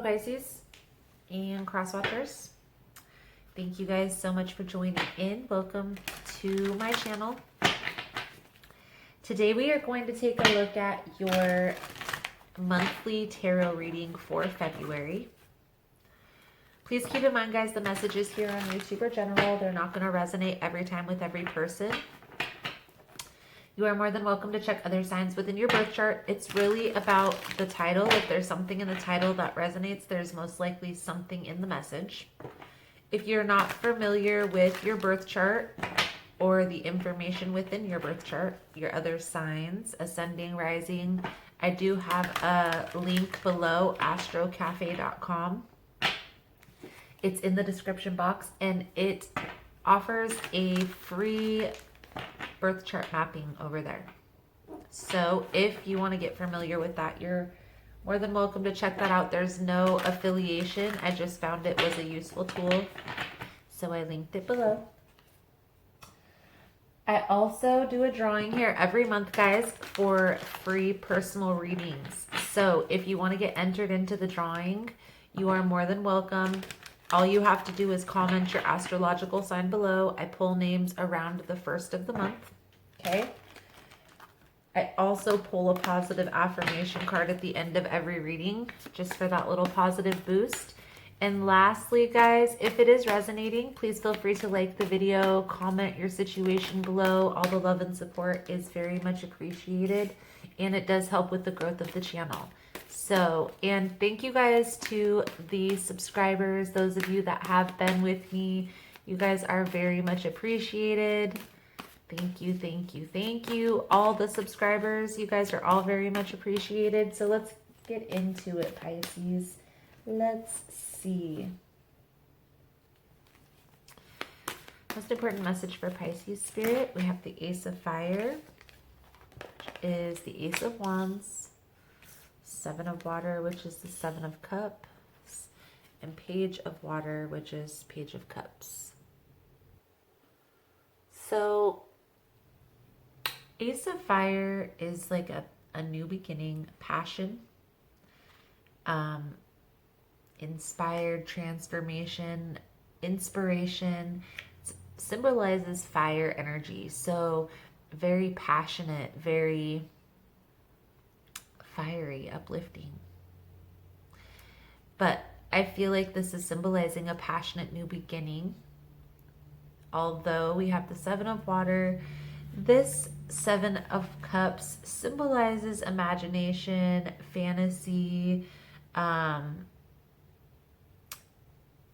Hello Pisces and cross watchers. Thank you guys so much for joining in. Welcome to my channel. Today we are going to take a look at your monthly tarot reading for February. Please keep in mind, guys, the messages here on YouTube are general. They're not going to resonate every time with every person. You are more than welcome to check other signs within your birth chart. It's really about the title. If there's something in the title that resonates, there's most likely something in the message. If you're not familiar with your birth chart or the information within your birth chart, your other signs, ascending, rising, I do have a link below, astrocafe.com. It's in the description box, and it offers a free birth chart mapping over there. So if you want to get familiar with that, you're more than welcome to check that out. There's no affiliation. I just found it was a useful tool, so I linked it below. I also do a drawing here every month, guys, for free personal readings. So if you want to get entered into the drawing, you are more than welcome. All you have to do is comment your astrological sign below. I pull names around the first of the month, okay? I also pull a positive affirmation card at the end of every reading, just for that little positive boost. And lastly, guys, if it is resonating, please feel free to like the video, comment your situation below. All the love and support is very much appreciated, and it does help with the growth of the channel. So, and thank you guys to the subscribers, those of you that have been with me. You guys are very much appreciated. Thank you, thank you, thank you. All the subscribers, you guys are all very much appreciated. So let's get into it, Pisces. Let's see. Most important message for Pisces spirit. We have the Ace of Fire, which is the Ace of Wands. Seven of Water, which is the Seven of Cups, and Page of Water, which is Page of Cups. So Ace of Fire is like a new beginning, passion, inspired transformation, inspiration. It symbolizes fire energy. So very passionate, very fiery, uplifting. But I feel like this is symbolizing a passionate new beginning. Although we have the Seven of Water, this Seven of Cups symbolizes imagination, fantasy. I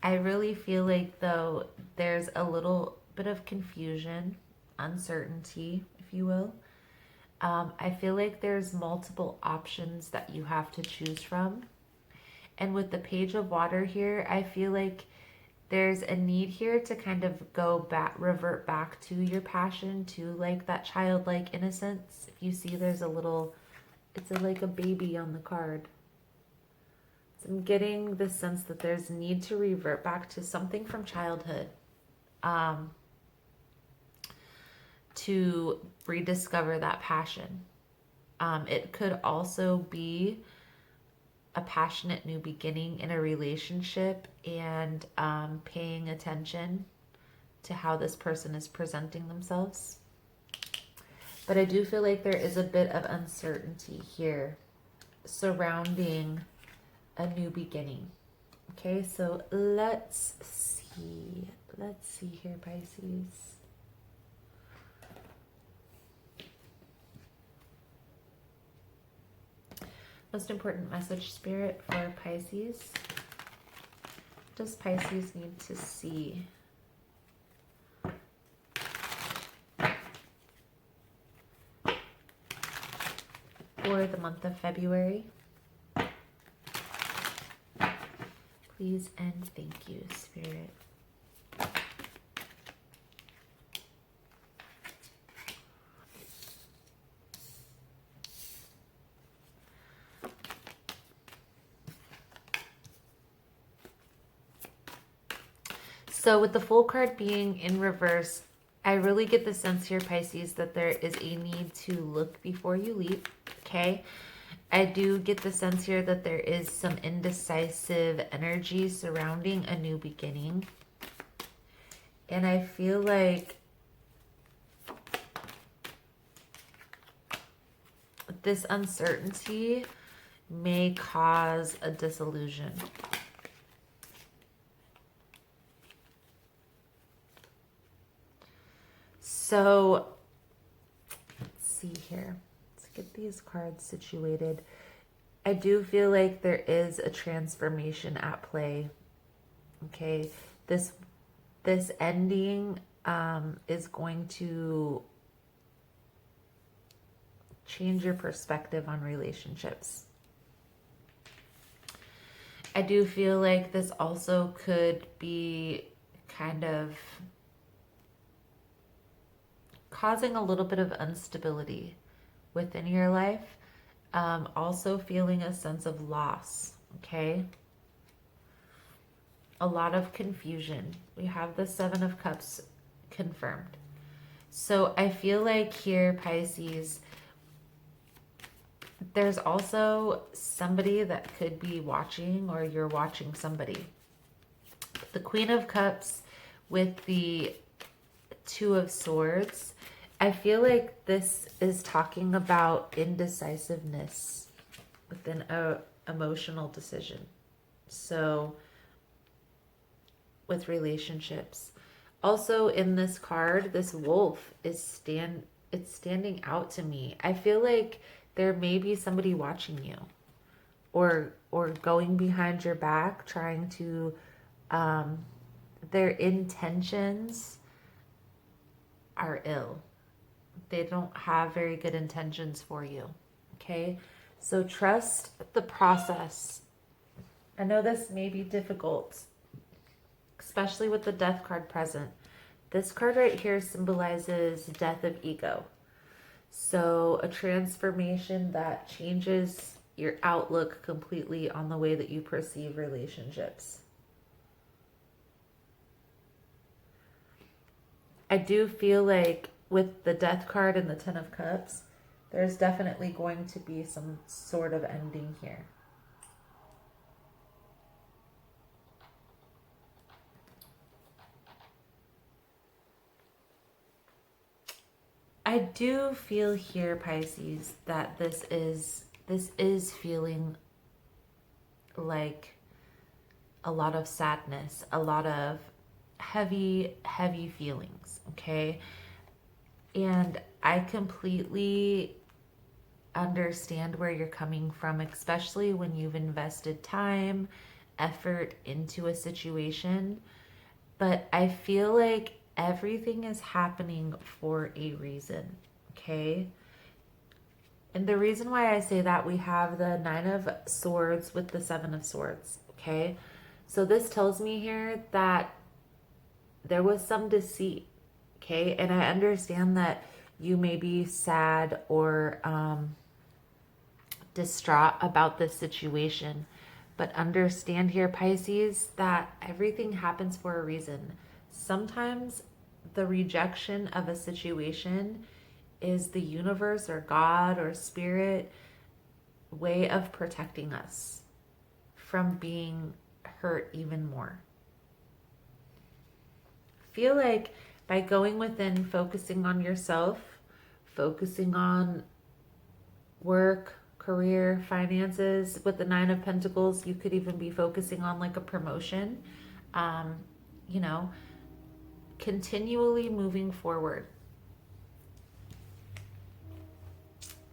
really feel like, though, there's a little bit of confusion, uncertainty, if you will. I feel like there's multiple options that you have to choose from. And with the Page of Water here, I feel like there's a need here to kind of go back, revert back to your passion, to like that childlike innocence. If you see, there's a little, it's like a baby on the card. So I'm getting the sense that there's a need to revert back to something from childhood. To rediscover that passion. It could also be a passionate new beginning in a relationship, and paying attention to how this person is presenting themselves. But I do feel like there is a bit of uncertainty here surrounding a new beginning. Okay, so let's see. Let's see here, Pisces. Most important message, spirit, for Pisces. What does Pisces need to see? For the month of February. Please and thank you, spirit. So with the Fool card being in reverse, I really get the sense here, Pisces, that there is a need to look before you leap, okay? I do get the sense here that there is some indecisive energy surrounding a new beginning. And I feel like this uncertainty may cause a disillusion. So, let's see here. Let's get these cards situated. I do feel like there is a transformation at play. Okay, this ending is going to change your perspective on relationships. I do feel like this also could be kind of causing a little bit of instability within your life. Also feeling a sense of loss, okay? A lot of confusion. We have the Seven of Cups confirmed. So I feel like here, Pisces, there's also somebody that could be watching, or you're watching somebody. The Queen of Cups with the Two of Swords. I feel like this is talking about indecisiveness within an emotional decision. So with relationships. Also in this card, this wolf is standing out to me. I feel like there may be somebody watching you, or going behind your back, trying to their intentions are ill. They don't have very good intentions for you. Okay? So trust the process. I know this may be difficult, especially with the Death card present. This card right here symbolizes death of ego. So a transformation that changes your outlook completely on the way that you perceive relationships. I do feel like with the Death card and the Ten of Cups, there's definitely going to be some sort of ending here. I do feel here, Pisces, that this is feeling like a lot of sadness, a lot of heavy feelings, okay? And I completely understand where you're coming from, especially when you've invested time, effort into a situation. But I feel like everything is happening for a reason, okay? And the reason why I say that, we have the Nine of Swords with the Seven of Swords, okay? So this tells me here that there was some deceit, okay? And I understand that you may be sad or distraught about this situation, but understand here, Pisces, that everything happens for a reason. Sometimes the rejection of a situation is the universe or God or spirit way of protecting us from being hurt even more. Feel like by going within, focusing on yourself, focusing on work, career, finances, with the Nine of Pentacles, you could even be focusing on like a promotion, you know, continually moving forward.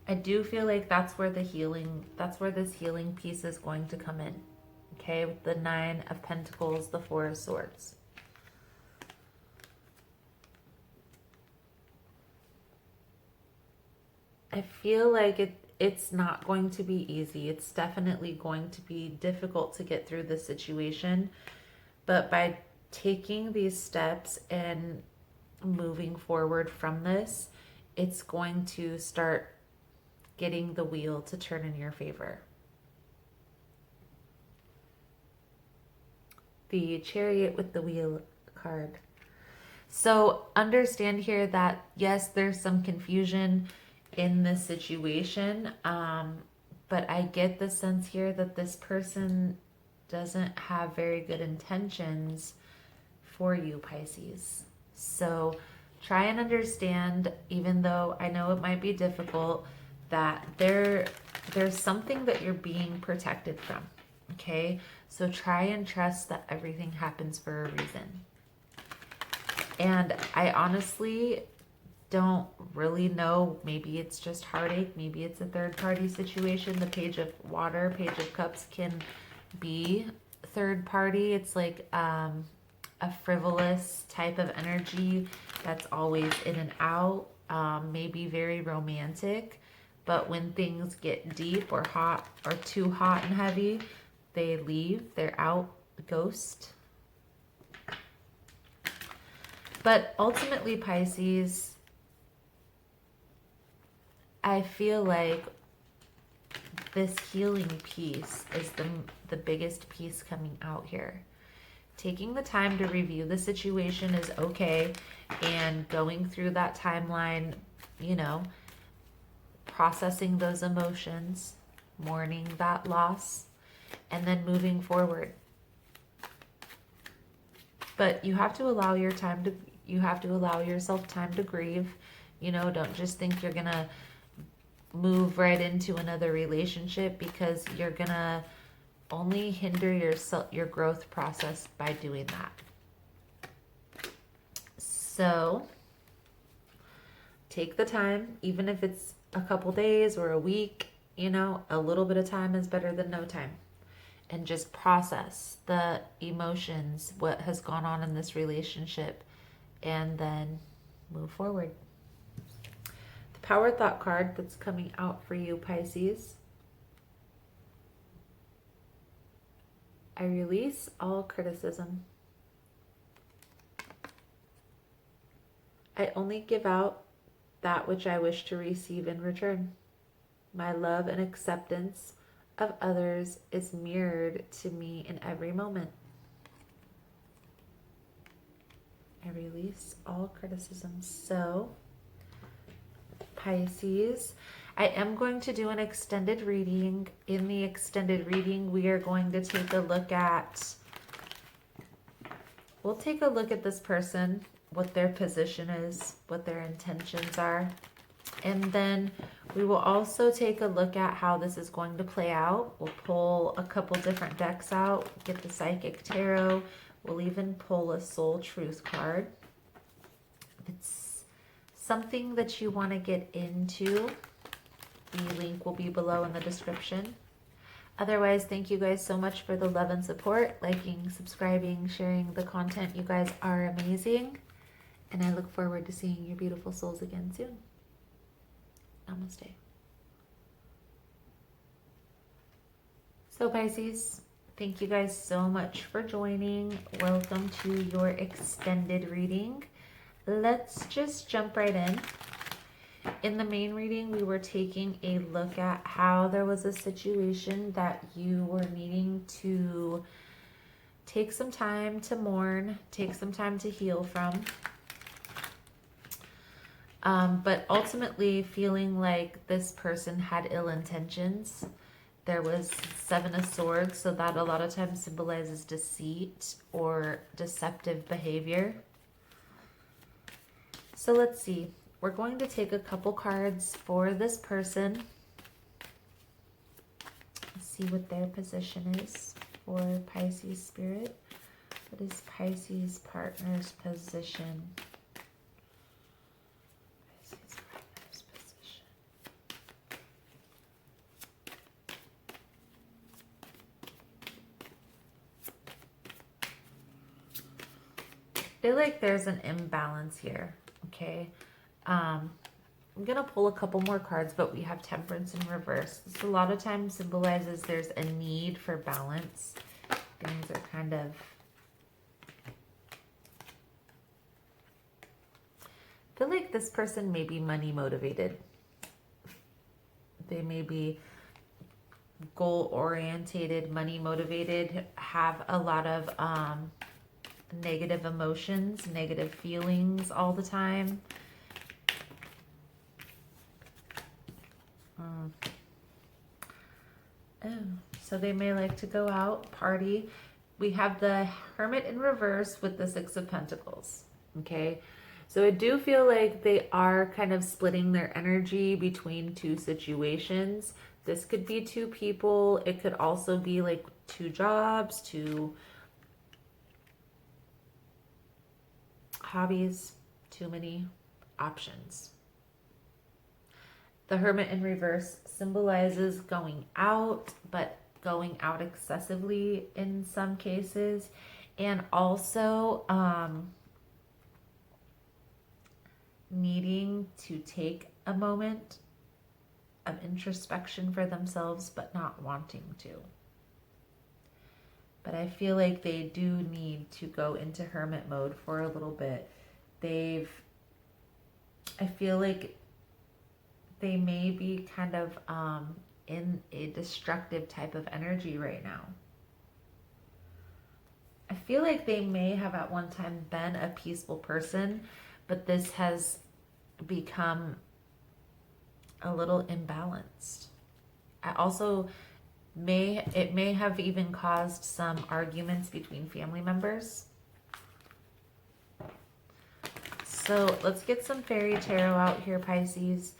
I do feel like that's where this healing piece is going to come in. Okay, with the Nine of Pentacles, the Four of Swords. I feel like it's not going to be easy. It's definitely going to be difficult to get through this situation. But by taking these steps and moving forward from this, it's going to start getting the wheel to turn in your favor. The Chariot with the Wheel card. So understand here that yes, there's some confusion in this situation, But I get the sense here that this person doesn't have very good intentions for you, Pisces. So try and understand, even though I know it might be difficult, that there's something that you're being protected from. Okay? So try and trust that everything happens for a reason. And I honestly don't really know. Maybe it's just heartache. Maybe it's a third party situation. The Page of Water, Page of Cups can be third party. It's like a frivolous type of energy that's always in and out, maybe very romantic. But when things get deep or hot or too hot and heavy, they leave. They're out, ghost. But ultimately, Pisces, I feel like this healing piece is the biggest piece coming out here. Taking the time to review the situation is okay, and going through that timeline, you know, processing those emotions, mourning that loss, and then moving forward. But you have to allow yourself time to grieve. You know, don't just think you're gonna move right into another relationship, because you're gonna only hinder your growth process by doing that. So take the time, even if it's a couple days or a week, you know, a little bit of time is better than no time. And just process the emotions, what has gone on in this relationship, and then move forward. The Power Thought card that's coming out for you, Pisces. I release all criticism. I only give out that which I wish to receive in return. My love and acceptance of others is mirrored to me in every moment. I release all criticism. So, Pisces, I am going to do an extended reading. In the extended reading, we are going to take a look at, we'll take a look at this person, what their position is, what their intentions are. And then we will also take a look at how this is going to play out. We'll pull a couple different decks out, get the Psychic Tarot. We'll even pull a Soul Truth card. If it's something that you want to get into, the link will be below in the description. Otherwise, thank you guys so much for the love and support, liking, subscribing, sharing the content. You guys are amazing. And I look forward to seeing your beautiful souls again soon. Namaste. So Pisces, thank you guys so much for joining. Welcome to your extended reading. Let's just jump right in. In the main reading, we were taking a look at how there was a situation that you were needing to take some time to mourn, take some time to heal from. But ultimately feeling like this person had ill intentions. There was Seven of Swords, so that a lot of times symbolizes deceit or deceptive behavior. So let's see. We're going to take a couple cards for this person. Let's see what their position is for Pisces Spirit. What is Pisces partner's position? Pisces partner's position. I feel like there's an imbalance here. Okay. I'm going to pull a couple more cards, but we have Temperance in reverse. This a lot of times symbolizes there's a need for balance. Things are kind of... I feel like this person may be money motivated. They may be goal orientated, money motivated, have a lot of negative emotions, negative feelings all the time. Oh, so they may like to go out, party. We have the Hermit in reverse with the Six of Pentacles. Okay, so I do feel like they are kind of splitting their energy between two situations. This could be two people. It could also be like two jobs, two hobbies, too many options. The Hermit in reverse symbolizes going out, but going out excessively in some cases, and also needing to take a moment of introspection for themselves, but not wanting to. But I feel like they do need to go into hermit mode for a little bit. I feel like they may be kind of in a destructive type of energy right now. I feel like they may have at one time been a peaceful person, but this has become a little imbalanced. I also it may have even caused some arguments between family members. So let's get some fairy tarot out here, Pisces.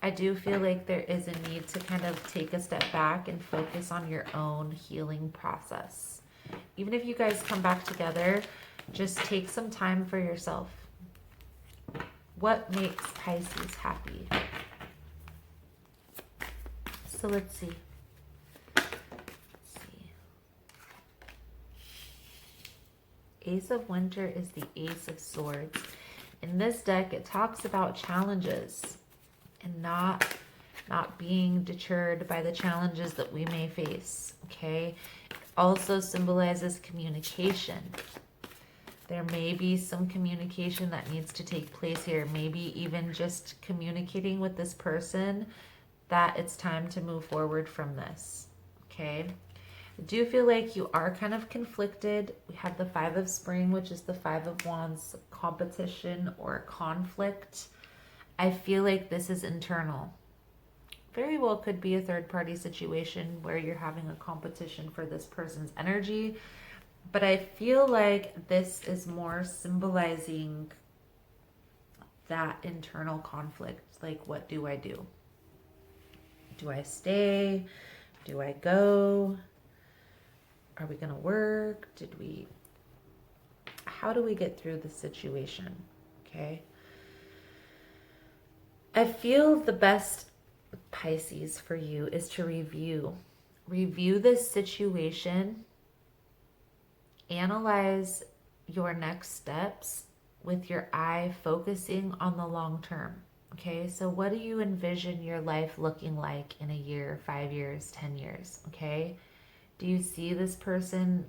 I do feel like there is a need to kind of take a step back and focus on your own healing process. Even if you guys come back together, just take some time for yourself. What makes Pisces happy? So let's see. Ace of Winter is the Ace of Swords. In this deck, it talks about challenges and not being deterred by the challenges that we may face, okay? It also symbolizes communication. There may be some communication that needs to take place here, maybe even just communicating with this person that it's time to move forward from this, okay? I do feel like you are kind of conflicted. We have the Five of Spring, which is the Five of Wands, competition or conflict. I feel like this is internal. Very well could be a third-party situation where you're having a competition for this person's energy. But I feel like this is more symbolizing that internal conflict. Like, what do I do? Do I stay? Do I go? Are we going to work? How do we get through the situation? Okay. I feel the best, Pisces, for you is to review this situation, analyze your next steps with your eye focusing on the long term. Okay, so what do you envision your life looking like in a year, 5 years, 10 years? Okay, do you see this person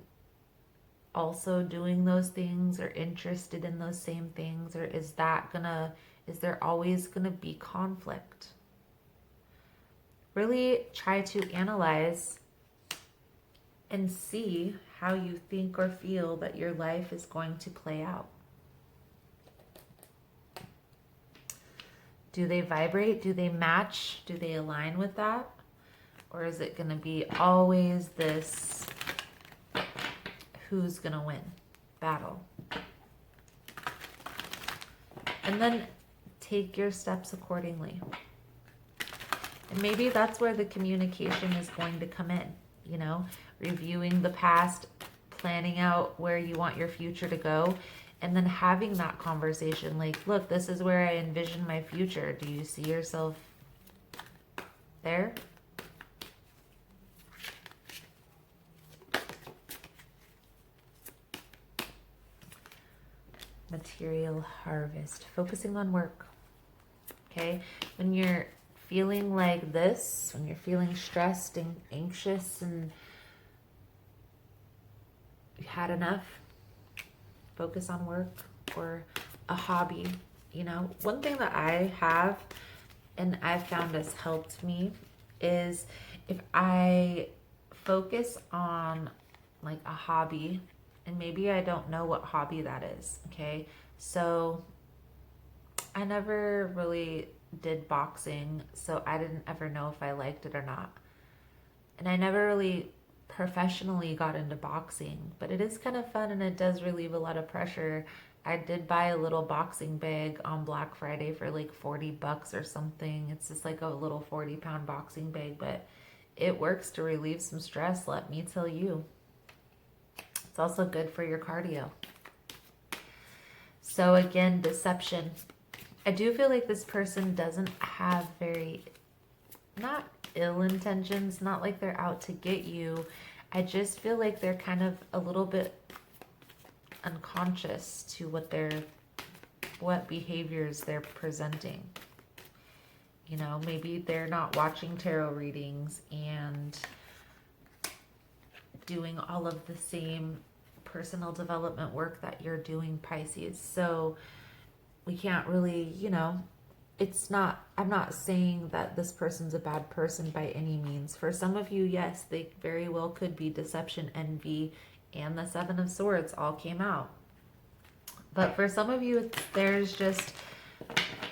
also doing those things or interested in those same things? Or is there always gonna be conflict? Really try to analyze and see how you think or feel that your life is going to play out. Do they vibrate? Do they match? Do they align with that? Or is it going to be always this who's going to win battle? And then take your steps accordingly. And maybe that's where the communication is going to come in, you know, reviewing the past, planning out where you want your future to go, and then having that conversation like, look, this is where I envision my future. Do you see yourself there? Material harvest, focusing on work. Okay, when you're feeling like this, when you're feeling stressed and anxious and you had enough, focus on work or a hobby. You know, one thing that I have and I've found has helped me is if I focus on like a hobby, and maybe I don't know what hobby that is, okay? So I never really did boxing, so I didn't ever know if I liked it or not. And I never really professionally got into boxing, but it is kind of fun and it does relieve a lot of pressure. I did buy a little boxing bag on Black Friday for like $40 or something. It's just like a little 40-pound boxing bag, but it works to relieve some stress, let me tell you. It's also good for your cardio. So again, deception. I do feel like this person doesn't have very, not ill intentions, not like they're out to get you. I just feel like they're kind of a little bit unconscious to what behaviors they're presenting. You know, maybe they're not watching tarot readings and doing all of the same personal development work that you're doing, Pisces. So we can't really, you know, I'm not saying that this person's a bad person by any means. For some of you, yes, they very well could be deception, envy, and the Seven of Swords all came out. But for some of you, there's just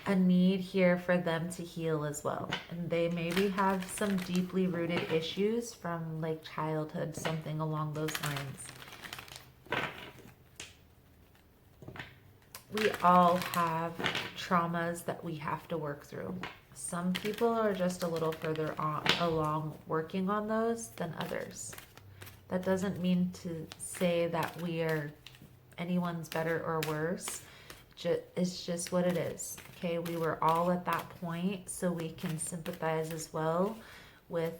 a need here for them to heal as well. And they maybe have some deeply rooted issues from like childhood, something along those lines. We all have traumas that we have to work through. Some people are just a little further along working on those than others. That doesn't mean to say that anyone's better or worse. It's just what it is. Okay, we were all at that point, so we can sympathize as well with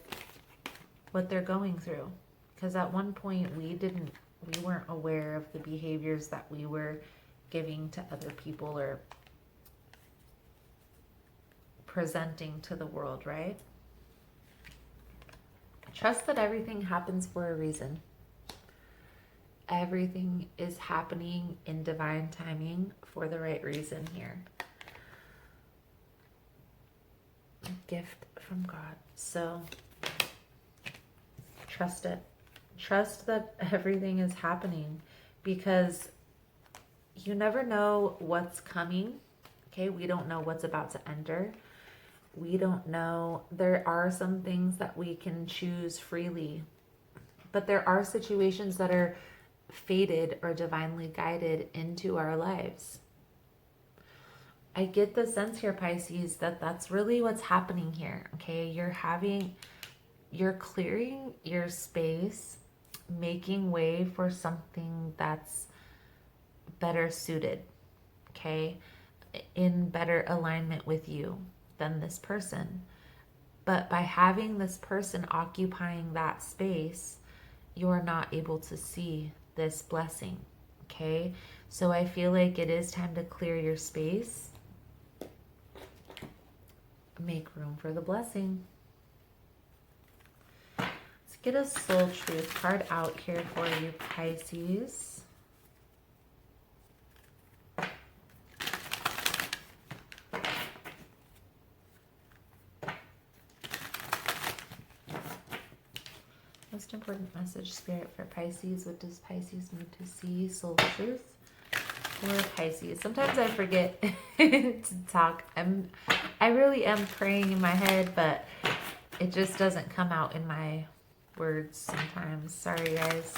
what they're going through. Because at one point we weren't aware of the behaviors that we were giving to other people or presenting to the world, right? Trust that everything happens for a reason. Everything is happening in divine timing for the right reason here. A gift from God. So trust it. Trust that everything is happening, because you never know what's coming. Okay, we don't know what's about to enter. We don't know. There are some things that we can choose freely, but there are situations that are fated or divinely guided into our lives. I get the sense here, Pisces, that that's really what's happening here. Okay, you're clearing your space, making way for something that's better suited, okay, in better alignment with you than this person. But by having this person occupying that space, you're not able to see this blessing, okay? So I feel like it is time to clear your space, make room for the blessing. Let's get a soul truth card out here for you, Pisces. Most important message, Spirit, for Pisces. What does Pisces need to see? Soul truth for Pisces. Sometimes I forget to talk. I really am praying in my head, but it just doesn't come out in my words sometimes. Sorry, guys.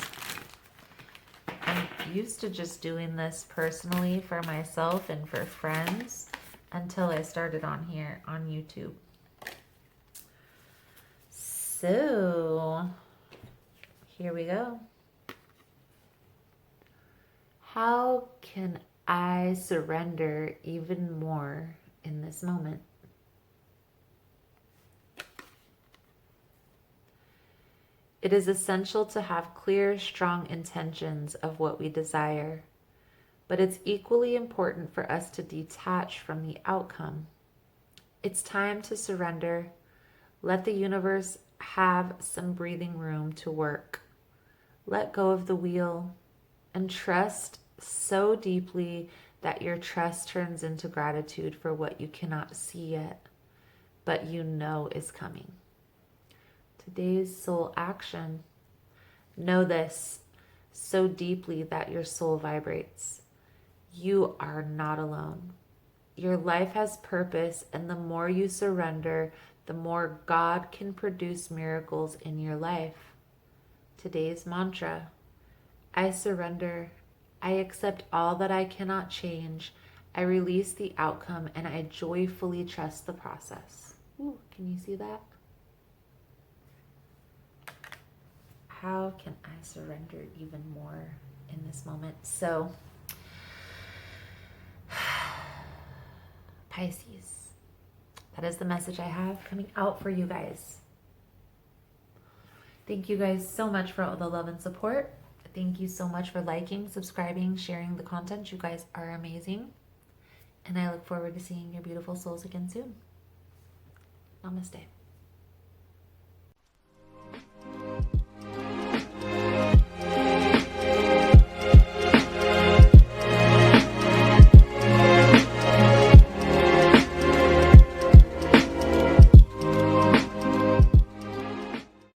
I'm used to just doing this personally for myself and for friends until I started on here on YouTube. So here we go. How can I surrender even more in this moment? It is essential to have clear, strong intentions of what we desire, but it's equally important for us to detach from the outcome. It's time to surrender. Let the universe have some breathing room to work. Let go of the wheel and trust so deeply that your trust turns into gratitude for what you cannot see yet, but you know is coming. Today's soul action. Know this so deeply that your soul vibrates. You are not alone. Your life has purpose, and the more you surrender, the more God can produce miracles in your life. Today's mantra: I surrender. I accept all that I cannot change. I release the outcome, and I joyfully trust the process. Ooh, can you see that? How can I surrender even more in this moment? So, Pisces, that is the message I have coming out for you guys. Thank you guys so much for all the love and support. Thank you so much for liking, subscribing, sharing the content. You guys are amazing. And I look forward to seeing your beautiful souls again soon. Namaste.